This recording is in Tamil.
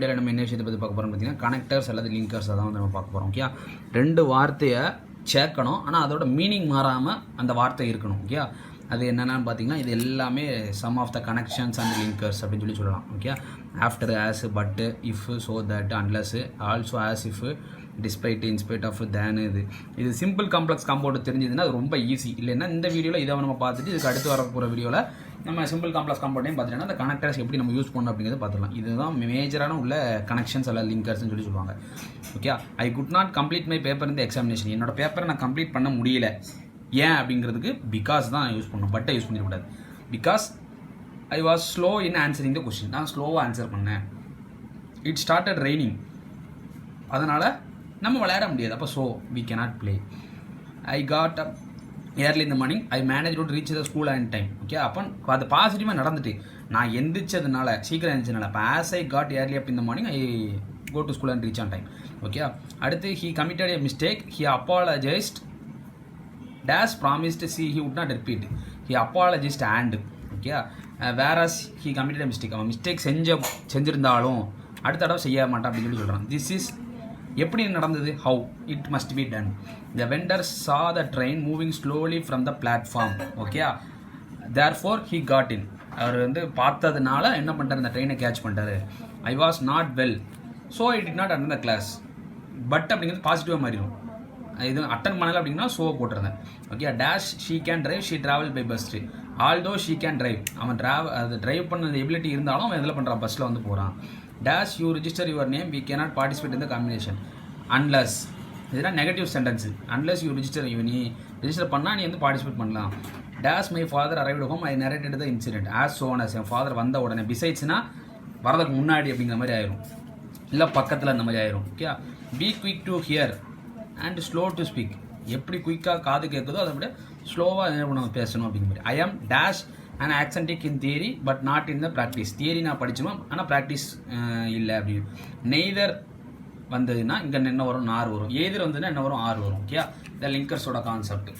வீடியோவில் நம்ம என்ன விஷயத்தை பற்றி பார்க்க போகிறோம் பார்த்தீங்கன்னா கனெக்டர்ஸ் அல்லது லிங்கர்ஸ் அதான் வந்து நம்ம பார்க்க போகிறோம். ஓகே, ரெண்டு வார்த்தையை சேர்க்கணும், ஆனால் அதோட மீனிங் மாறாமல் அந்த வார்த்தை இருக்கணும். ஓகே, அது என்னென்னு பார்த்தீங்கன்னா இது எல்லாமே some of the connections and linkers அப்படின்னு சொல்லலாம். Okay, after, as, but, if, so, that, unless, also, as, if, despite, in spite of, then. இது சிம்பிள் காம்ப்ளெக்ஸ் காம்பவுண்ட் தெரிஞ்சதுன்னா அது ரொம்ப ஈஸி. இல்லைன்னா இந்த வீடியோவில் இதை நம்ம பார்த்துட்டு இதுக்கு அடுத்து வர போகிற வீடியோவில் நம்ம சிம்பிள் காம்ப்ளெக்ஸ் காம்பவுண்டையும் பார்த்துட்டோம்னா அந்த கனெக்டர்ஸ் எப்படி நம்ம யூஸ் பண்ணணும் அப்படிங்கிறத பார்த்துக்கலாம். இதுதான் மேஜரான உள்ள கனெக்ஷன்ஸ் அல்ல லிங்கர்ஸ்னு சொல்லி சொல்லுவாங்க. Okay, I could not complete my paper இந்த எக்ஸாமினேஷன். என்னோட பேப்பரை நான் கம்ப்ளீட் பண்ண முடியல. ஏன் அப்படிங்கிறதுக்கு பிகாஸ் தான் யூஸ் பண்ணணும், பட்டை யூஸ் பண்ணிடக்கூடாது. Because I was slow in answering the question. நான் ஸ்லோவாக ஆன்சர் பண்ணேன். It started raining. அதனால் நம்ம விளையாட முடியாது. அப்போ so we cannot play. I got up early இந்த morning. I manage to reach the school and time. Okay, அப்போ அது பாசிட்டிவாக நடந்துட்டு நான் எந்திரிச்சதுனால சீக்கிரம் எழுந்திரிச்சதுனால இப்போ as I got early up இந்த morning I go to school and reach on time. Okay, அடுத்து he committed a mistake. He apologised dash promised see he would not repeat. He apologized and okay, whereas he committed a mistake. அவன் மிஸ்டேக் செஞ்சிருந்தாலும் அடுத்த தடவை செய்ய மாட்டான் அப்படின்னு சொல்லி சொல்கிறான். திஸ் இஸ் எப்படி நடந்தது? How it must be done. The vendor saw the train moving slowly from the platform. Okay, therefore he got in. அவர் வந்து பார்த்ததுனால என்ன பண்ணிட்டார், இந்த ட்ரெயினை கேட்ச் பண்ணிட்டாரு. I was not well so I did not attend the class. But அப்படிங்கிறது பாசிட்டிவாக மாறிடும். இது அட்டன் பண்ணலை அப்படின்னா ஷோ போட்டிருந்தேன். Okay, dash she can drive, she travel by bus. Although she can drive. அவன் அது டிரைவ் பண்ண எபிலிட்டி இருந்தாலும் அவன் இதில் பண்ணுறான், பஸ்ஸில் வந்து போகிறான். Dash you register your name, we cannot participate in the combination unless. இதெல்லாம் negative sentence. Unless you register, நீ ரிஜிஸ்டர் பண்ணால் நீ வந்து பார்ட்டிசிபேட் பண்ணலாம். Dash my father arrived home, I narrated the incident as soon as. என் ஃபாதர் வந்த உடனே, பிசைட்ஸ்னா வரதுக்கு முன்னாடி அப்படிங்கிற மாதிரி ஆயிரும், இல்லை பக்கத்தில் அந்த மாதிரி ஆயிரும். Okay, be quick to hear and slow to speak. எப்படி குயிக்காக காது கேட்குதோ அதை விட ஸ்லோவாக என்ன பண்ண பேசணும் அப்படிங்கிற மாதிரி. I am dash and authentic in theory but not in the practice. Theory நான் படிச்சுமா ஆனால் ப்ராக்டிஸ் இல்லை அப்படின்னு. நெய்தர் வந்ததுன்னா இங்கே என்ன வரும், நார் வரும். எதிர் வந்ததுன்னா என்ன வரும், ஆர் வரும். ஓகே, இந்த லிங்கர்ஸோட கான்செப்ட்.